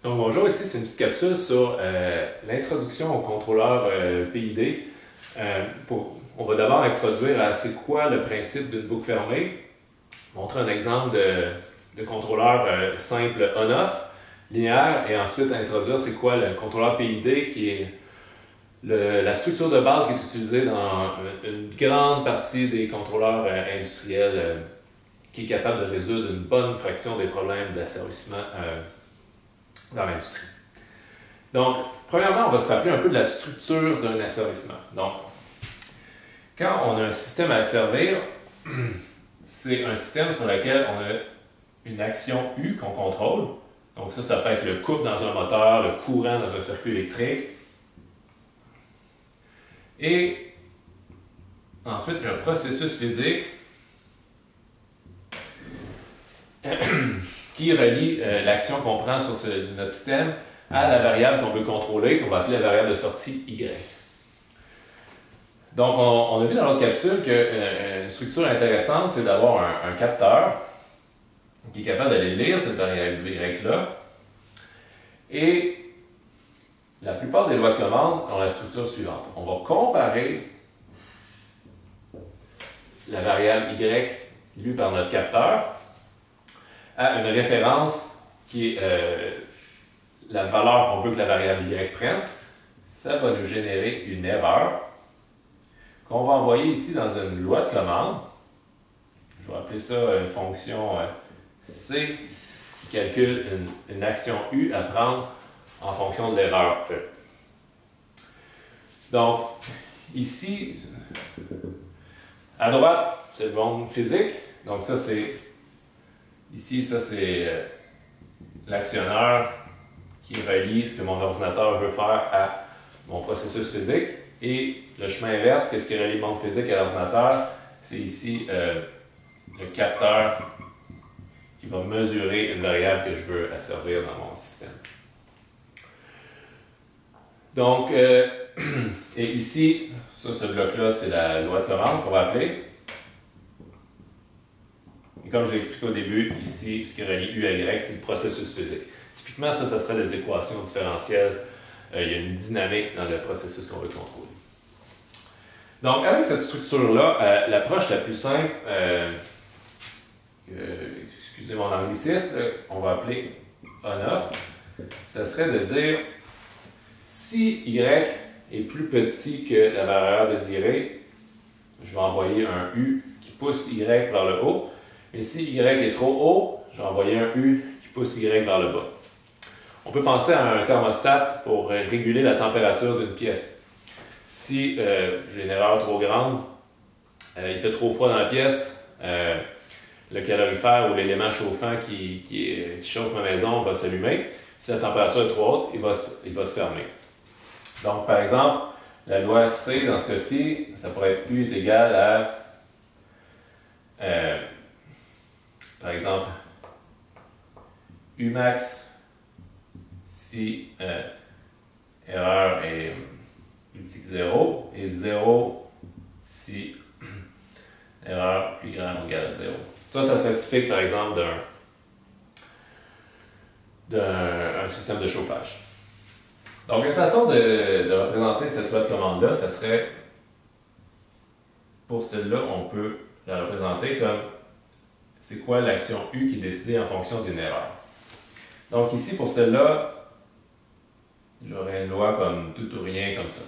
Donc bonjour, ici c'est une petite capsule sur l'introduction au contrôleur PID. On va d'abord introduire à c'est quoi le principe d'une boucle fermée, montrer un exemple de contrôleur simple on-off, linéaire, et ensuite introduire c'est quoi le contrôleur PID qui est la structure de base qui est utilisée dans une grande partie des contrôleurs industriels qui est capable de résoudre une bonne fraction des problèmes d'asservissement dans l'industrie. Donc, premièrement, on va se rappeler un peu de la structure d'un asservissement. Donc, quand on a un système à asservir, c'est un système sur lequel on a une action U qu'on contrôle. Donc ça peut être le couple dans un moteur, le courant dans un circuit électrique. Et ensuite, il y a un processus physique qui relie l'action qu'on prend sur notre système à la variable qu'on veut contrôler, qu'on va appeler la variable de sortie Y. Donc, on a vu dans l'autre capsule qu'une structure intéressante, c'est d'avoir un capteur qui est capable d'aller lire cette variable Y-là. Et la plupart des lois de commande ont la structure suivante. On va comparer la variable Y lue par notre capteur à une référence qui est la valeur qu'on veut que la variable Y prenne. Ça va nous générer une erreur qu'on va envoyer ici dans une loi de commande. Je vais appeler ça une fonction C qui calcule une action U à prendre en fonction de l'erreur E. Donc, ici, à droite, c'est le monde physique. Donc ça, c'est ici, ça c'est l'actionneur qui relie ce que mon ordinateur veut faire à mon processus physique. Et le chemin inverse, qu'est-ce qui relie le monde physique à l'ordinateur? C'est ici le capteur qui va mesurer une variable que je veux asservir dans mon système. Donc, et ici, ça, ce bloc-là, c'est la loi de commande qu'on va appeler. Et comme je l'ai expliqué au début, ici, ce qui relie U à Y, c'est le processus physique. Typiquement, ça serait des équations différentielles. Il y a une dynamique dans le processus qu'on veut contrôler. Donc, avec cette structure-là, l'approche la plus simple, excusez mon anglicisme, on va appeler on-off, ça serait de dire si Y est plus petit que la valeur désirée, je vais envoyer un U qui pousse Y vers le haut. Et si Y est trop haut, je vais envoyer un U qui pousse Y vers le bas. On peut penser à un thermostat pour réguler la température d'une pièce. Si j'ai une erreur trop grande, il fait trop froid dans la pièce, le calorifère ou l'élément chauffant qui chauffe ma maison va s'allumer. Si la température est trop haute, il va se fermer. Donc, par exemple, la loi C, dans ce cas-ci, ça pourrait être U est égal à, par exemple, U max si erreur est plus petit que 0 et 0 si erreur plus grande ou égale à 0. Ça serait typique, par exemple, d'un système de chauffage. Donc, une façon de représenter cette loi de commande-là, ça serait, pour celle-là, on peut la représenter comme c'est quoi l'action U qui est décidée en fonction d'une erreur. Donc ici, pour celle-là, j'aurais une loi comme tout ou rien, comme ça.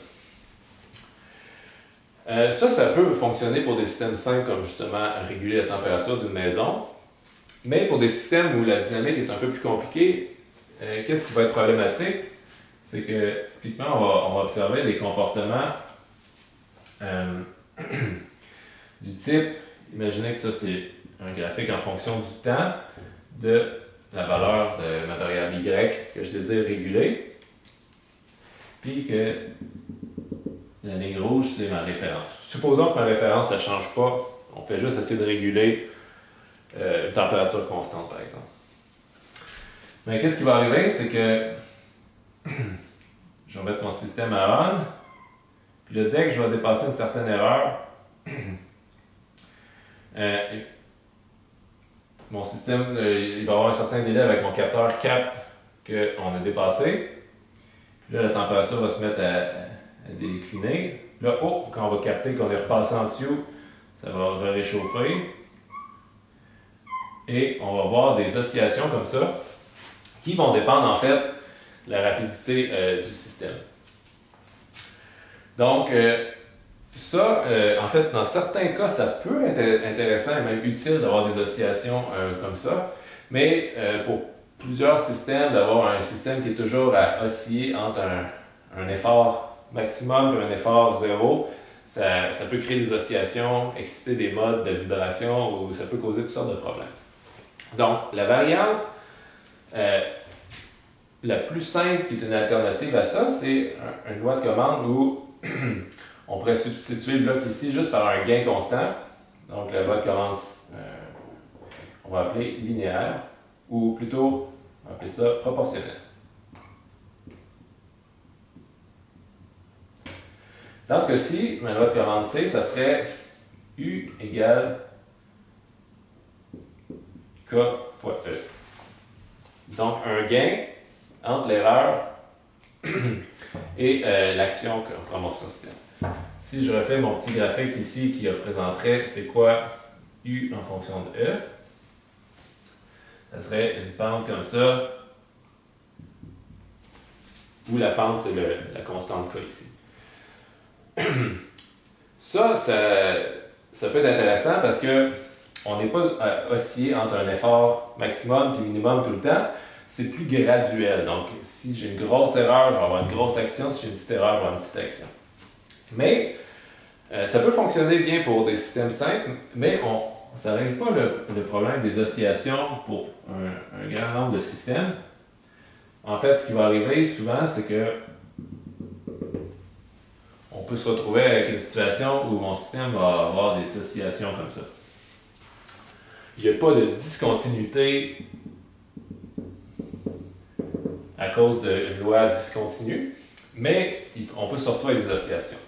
Ça peut fonctionner pour des systèmes simples, comme justement réguler la température d'une maison. Mais pour des systèmes où la dynamique est un peu plus compliquée, qu'est-ce qui va être problématique? C'est que, typiquement, on va observer des comportements du type, imaginez que ça c'est un graphique en fonction du temps de la valeur de ma variable Y que je désire réguler, puis que la ligne rouge c'est ma référence. Supposons que ma référence ne change pas, on fait juste essayer de réguler une température constante par exemple. Mais qu'est-ce qui va arriver, c'est que je vais mettre mon système à on, puis là, dès que je vais dépasser une certaine erreur, mon système, il va avoir un certain délai avec mon capteur capte qu'on a dépassé. Là, la température va se mettre à décliner. Là, oh, quand on va capter qu'on est repassé en dessous, ça va réchauffer. Et on va voir des oscillations comme ça qui vont dépendre en fait de la rapidité du système. Donc, en fait, dans certains cas, ça peut être intéressant et même utile d'avoir des oscillations comme ça, mais pour plusieurs systèmes, d'avoir un système qui est toujours à osciller entre un effort maximum et un effort zéro, ça peut créer des oscillations, exciter des modes de vibration ou ça peut causer toutes sortes de problèmes. Donc, la variante la plus simple qui est une alternative à ça, c'est une loi de commande où on pourrait substituer le bloc ici juste par un gain constant. Donc, la loi de commande, on va appeler linéaire, ou plutôt, on va appeler ça proportionnel. Dans ce cas-ci, ma loi de commande C, ça serait U égale K fois E. Donc, un gain entre l'erreur et l'action qu'on commence sur le système. Si je refais mon petit graphique ici qui représenterait c'est quoi U en fonction de E, ça serait une pente comme ça, où la pente c'est la constante K ici. Ça peut être intéressant parce que on n'est pas oscillé entre un effort maximum et minimum tout le temps. C'est plus graduel. Donc, si j'ai une grosse erreur, je vais avoir une grosse action. Si j'ai une petite erreur, je vais avoir une petite action. Mais, ça peut fonctionner bien pour des systèmes simples, mais ça ne règle pas le problème des oscillations pour un grand nombre de systèmes. En fait, ce qui va arriver souvent, c'est que on peut se retrouver avec une situation où mon système va avoir des oscillations comme ça. Il n'y a pas de discontinuité à cause d'une loi discontinue, mais on peut se retrouver avec des oscillations.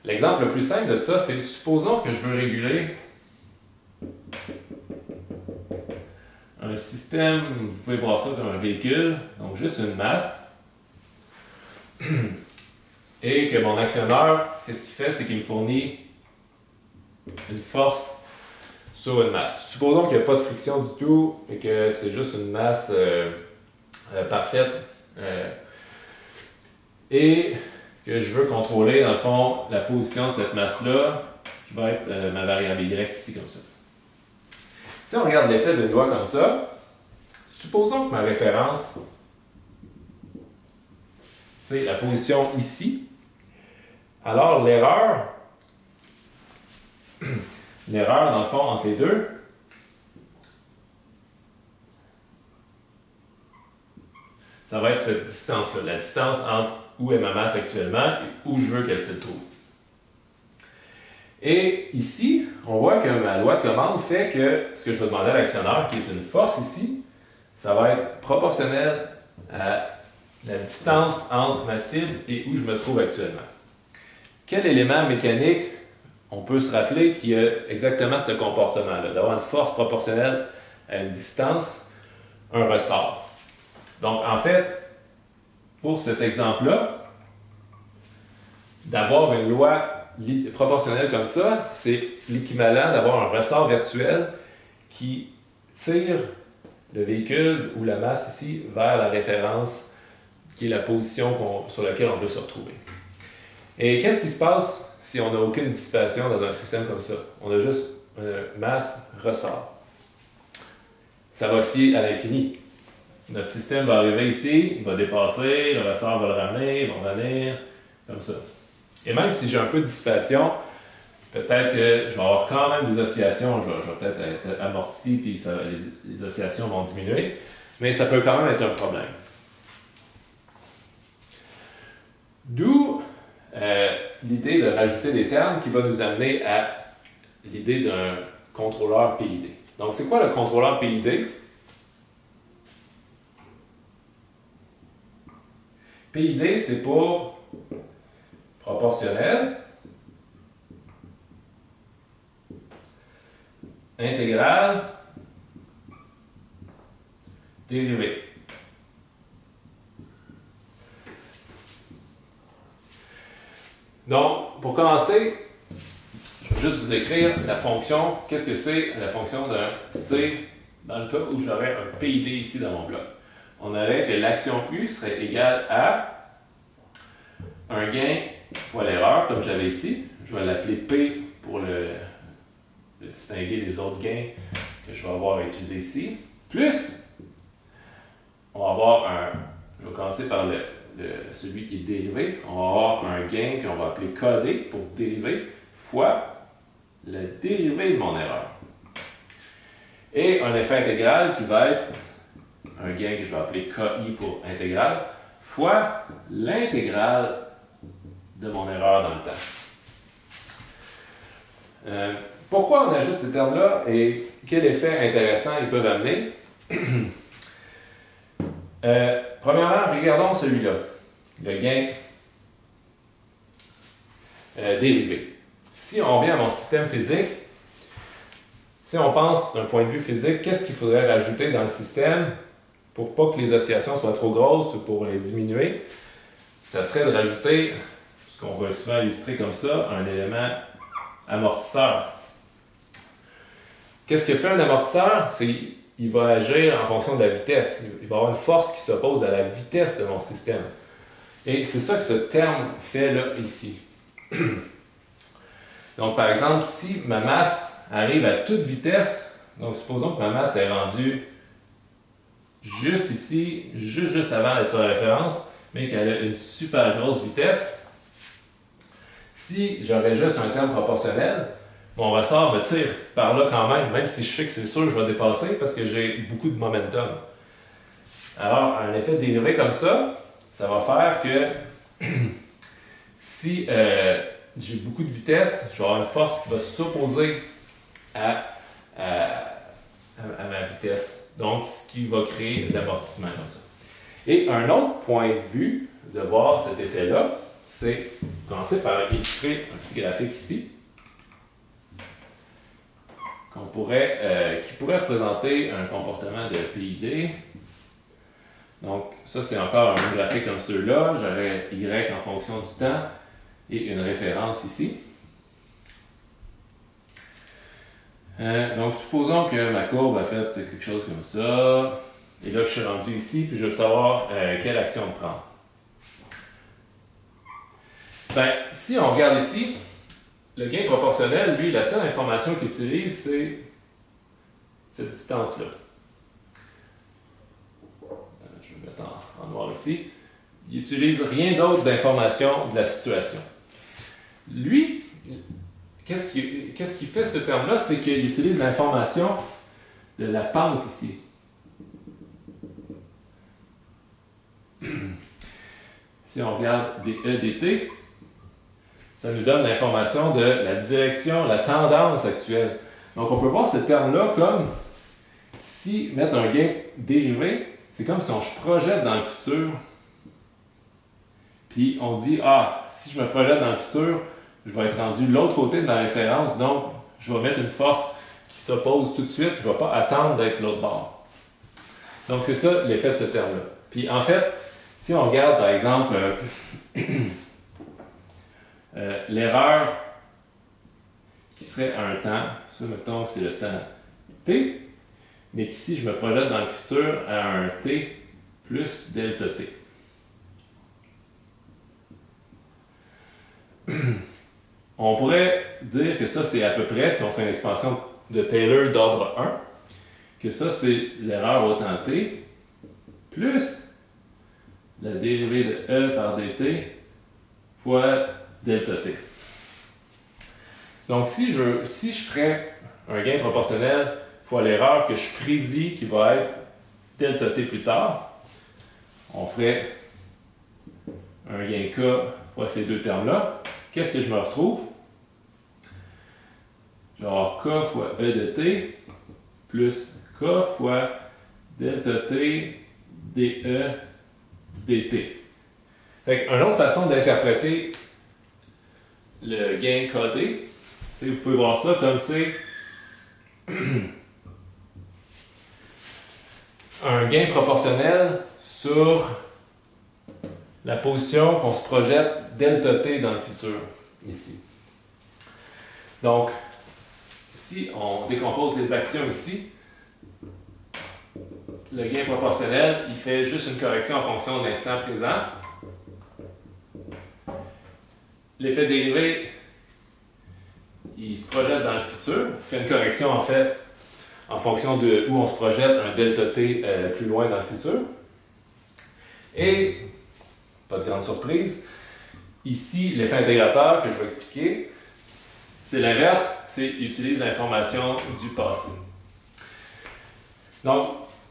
L'exemple le plus simple de ça, c'est supposons que je veux réguler un système, vous pouvez voir ça comme un véhicule, donc juste une masse, et que mon actionneur, qu'est-ce qu'il fait, c'est qu'il me fournit une force sur une masse. Supposons qu'il n'y a pas de friction du tout et que c'est juste une masse parfaite et que je veux contrôler dans le fond la position de cette masse-là qui va être ma variable Y ici comme ça. Si on regarde l'effet d'une loi comme ça, supposons que ma référence c'est la position ici, alors l'erreur dans le fond entre les deux, ça va être cette distance-là, la distance entre où est ma masse actuellement et où je veux qu'elle se trouve. Et ici, on voit que ma loi de commande fait que ce que je vais demander à l'actionneur, qui est une force ici, ça va être proportionnel à la distance entre ma cible et où je me trouve actuellement. Quel élément mécanique on peut se rappeler qui a exactement ce comportement-là, d'avoir une force proportionnelle à une distance, un ressort. Donc, en fait, pour cet exemple-là, d'avoir une loi proportionnelle comme ça, c'est l'équivalent d'avoir un ressort virtuel qui tire le véhicule ou la masse ici vers la référence qui est la position sur laquelle on veut se retrouver. Et qu'est-ce qui se passe si on n'a aucune dissipation dans un système comme ça? On a juste masse, ressort. Ça va osciller à l'infini. Notre système va arriver ici, il va dépasser, le ressort va le ramener, il va revenir, comme ça. Et même si j'ai un peu de dissipation, peut-être que je vais avoir quand même des oscillations, je vais peut-être être amorti, puis les oscillations vont diminuer, mais ça peut quand même être un problème. D'où l'idée de rajouter des termes qui va nous amener à l'idée d'un contrôleur PID. Donc, c'est quoi le contrôleur PID? PID, c'est pour proportionnel, intégral, dérivé. Donc, pour commencer, je vais juste vous écrire la fonction. Qu'est-ce que c'est la fonction d'un C dans le cas où j'aurais un PID ici dans mon bloc? On aurait que l'action U serait égale à un gain fois l'erreur, comme j'avais ici. Je vais l'appeler P pour le distinguer des autres gains que je vais avoir à utiliser ici. Plus, on va avoir un... Je vais commencer par celui qui est dérivé. On va avoir un gain qu'on va appeler KD pour dérivé fois la dérivée de mon erreur. Et un effet intégral qui va être un gain que je vais appeler KI pour intégral fois l'intégrale de mon erreur dans le temps. Pourquoi on ajoute ces termes-là et quel effet intéressant ils peuvent amener? Premièrement, regardons celui-là, le gain dérivé. Si on revient à mon système physique, si on pense d'un point de vue physique, qu'est-ce qu'il faudrait rajouter dans le système pour pas que les oscillations soient trop grosses ou pour les diminuer? Ça serait de rajouter, ce qu'on va souvent illustrer comme ça, un élément amortisseur. Qu'est-ce que fait un amortisseur? C'est qu'il va agir en fonction de la vitesse. Il va avoir une force qui s'oppose à la vitesse de mon système. Et c'est ça que ce terme fait là, ici. Donc, par exemple, si ma masse arrive à toute vitesse, donc supposons que ma masse est rendue juste ici, juste avant d'être sur la référence, mais qu'elle a une super grosse vitesse, si j'aurais juste un terme proportionnel, mon ressort me tire par là quand même si je sais que c'est sûr que je vais dépasser parce que j'ai beaucoup de momentum. Alors, un effet dérivé comme ça, ça va faire que si j'ai beaucoup de vitesse, je vais avoir une force qui va s'opposer à ma vitesse. Donc, ce qui va créer de l'amortissement comme ça. Et un autre point de vue de voir cet effet-là, c'est commencer par illustrer un petit graphique ici, qui pourrait représenter un comportement de PID. Donc, ça, c'est encore un graphique comme ceux-là. J'aurais Y en fonction du temps et une référence ici. Donc, supposons que ma courbe a fait quelque chose comme ça. Et là, je suis rendu ici, puis je veux savoir quelle action prendre. Ben, si on regarde ici, le gain proportionnel, lui, la seule information qu'il utilise, c'est cette distance-là. Je vais mettre en noir ici. Il n'utilise rien d'autre d'information de la situation. Lui, qu'est-ce qui fait ce terme-là? C'est qu'il utilise l'information de la pente ici. Si on regarde des E, des T, ça nous donne l'information de la direction, la tendance actuelle. Donc, on peut voir ce terme-là comme si mettre un gain dérivé, c'est comme si on se projette dans le futur. Puis on dit, ah, si je me projette dans le futur, je vais être rendu de l'autre côté de ma référence, donc je vais mettre une force qui s'oppose tout de suite, je ne vais pas attendre d'être de l'autre bord. Donc, c'est ça l'effet de ce terme-là. Puis en fait, si on regarde par exemple l'erreur qui serait un temps, ça mettons c'est le temps t, mais qu'ici je me projette dans le futur à un t plus delta t. On pourrait dire que ça c'est à peu près, si on fait une expansion de Taylor d'ordre 1, que ça c'est l'erreur au temps t plus la dérivée de E par dt fois delta t. Donc, si je ferais un gain proportionnel fois l'erreur que je prédis qui va être delta t plus tard, on ferait un gain k fois ces deux termes-là. Qu'est-ce que je me retrouve? Je vais avoir k fois E de t plus k fois delta t dE dt. Fait une autre façon d'interpréter le gain KD, c'est vous pouvez voir ça comme c'est un gain proportionnel sur la position qu'on se projette delta t dans le futur, ici. Donc, si on décompose les actions ici, le gain proportionnel, il fait juste une correction en fonction de l'instant présent. L'effet dérivé, il se projette dans le futur, il fait une correction en fait en fonction de où on se projette un delta t plus loin dans le futur. Et, pas de grande surprise, ici l'effet intégrateur que je vais expliquer, c'est l'inverse, c'est utilise l'information du passé. Donc,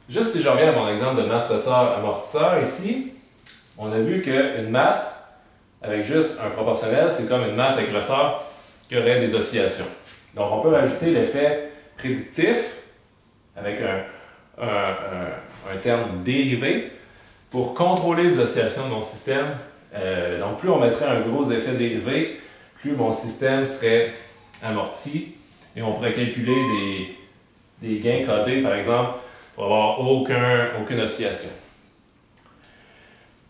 juste si je reviens à mon exemple de masse ressort amortisseur ici, on a vu qu'une masse avec juste un proportionnel, c'est comme une masse avec ressort qui aurait des oscillations. Donc, on peut rajouter l'effet prédictif avec un terme dérivé pour contrôler les oscillations de mon système. Donc, plus on mettrait un gros effet dérivé, plus mon système serait amorti et on pourrait calculer des gains codés, par exemple, pour avoir aucune oscillation.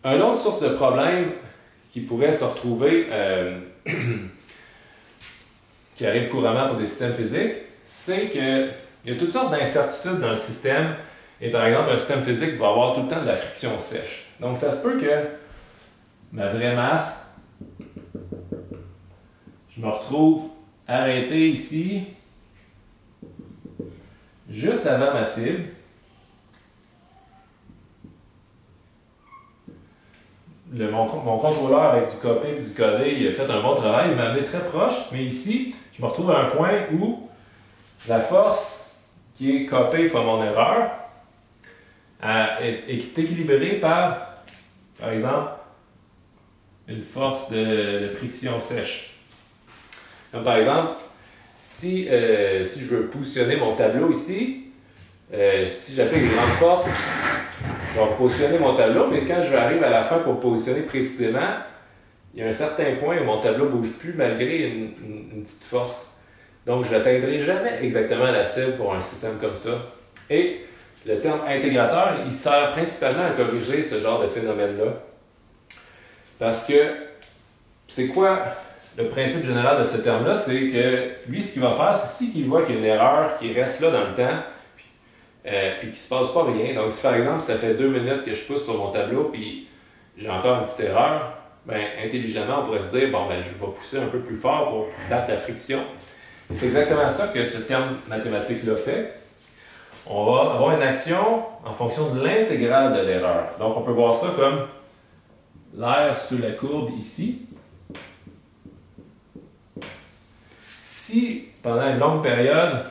Une autre source de problème qui pourrait se retrouver, qui arrive couramment pour des systèmes physiques, c'est qu'il y a toutes sortes d'incertitudes dans le système. Et par exemple, un système physique va avoir tout le temps de la friction sèche. Donc, ça se peut que ma vraie masse, je me retrouve arrêté ici, juste avant ma cible. Mon contrôleur avec du copé et du codé, il a fait un bon travail, il m'a amené très proche, mais ici, je me retrouve à un point où la force qui est copée fois mon erreur est équilibrée par exemple, une force de friction sèche. Donc, par exemple, si je veux positionner mon tableau ici, si j'applique des grandes forces, je vais positionner mon tableau, mais quand je arrive à la fin pour positionner précisément, il y a un certain point où mon tableau ne bouge plus malgré une petite force. Donc, je n'atteindrai jamais exactement la cible pour un système comme ça. Et le terme intégrateur, il sert principalement à corriger ce genre de phénomène-là. Parce que, c'est quoi le principe général de ce terme-là? C'est que lui, ce qu'il va faire, c'est qu'il voit qu'il y a une erreur qui reste là dans le temps, puis qu'il ne se passe pas rien. Donc, si par exemple, ça fait 2 minutes que je pousse sur mon tableau, puis j'ai encore une petite erreur, bien, intelligemment, on pourrait se dire, bon, ben, je vais pousser un peu plus fort pour battre la friction. Et c'est exactement ça que ce terme mathématique-là fait. On va avoir une action en fonction de l'intégrale de l'erreur. Donc, on peut voir ça comme l'air sur la courbe ici. Si, pendant une longue période,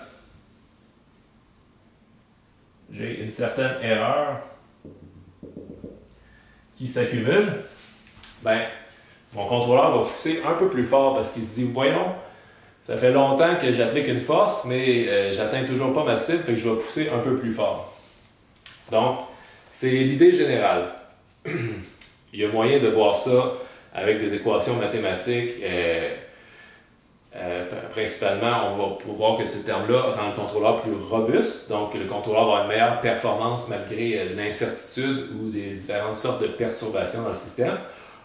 j'ai une certaine erreur qui s'accumule, ben, mon contrôleur va pousser un peu plus fort parce qu'il se dit, voyons, ça fait longtemps que j'applique une force, mais j'atteins toujours pas ma cible, fait que je vais pousser un peu plus fort. Donc, c'est l'idée générale. Il y a moyen de voir ça avec des équations mathématiques. Principalement, on va pouvoir que ce terme-là rend le contrôleur plus robuste. Donc, le contrôleur va avoir une meilleure performance malgré l'incertitude ou des différentes sortes de perturbations dans le système.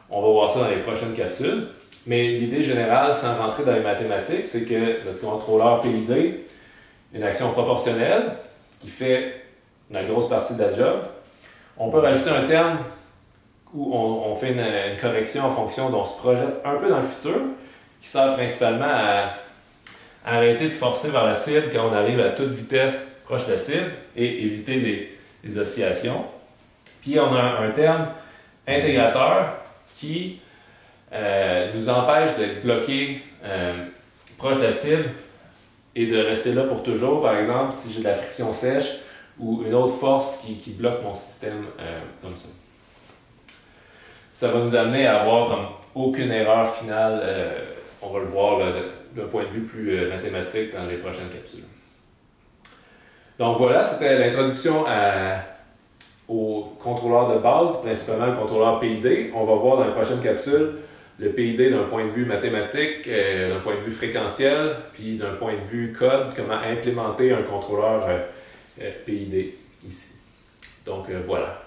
On va voir ça dans les prochaines capsules. Mais l'idée générale, sans rentrer dans les mathématiques, c'est que notre contrôleur PID, une action proportionnelle qui fait la grosse partie de la job. On peut rajouter un terme où on fait une correction en fonction dont on se projette un peu dans le futur, qui sert principalement à arrêter de forcer vers la cible quand on arrive à toute vitesse proche de la cible et éviter des oscillations. Puis on a un terme intégrateur qui nous empêche d'être bloqué proche de la cible et de rester là pour toujours. Par exemple, si j'ai de la friction sèche ou une autre force qui bloque mon système comme ça. Ça va nous amener à avoir comme aucune erreur finale. On va le voir d'un point de vue plus mathématique dans les prochaines capsules. Donc voilà, c'était l'introduction au contrôleur de base, principalement le contrôleur PID. On va voir dans les prochaines capsules le PID d'un point de vue mathématique, d'un point de vue fréquentiel, puis d'un point de vue code, comment implémenter un contrôleur PID ici. Donc voilà.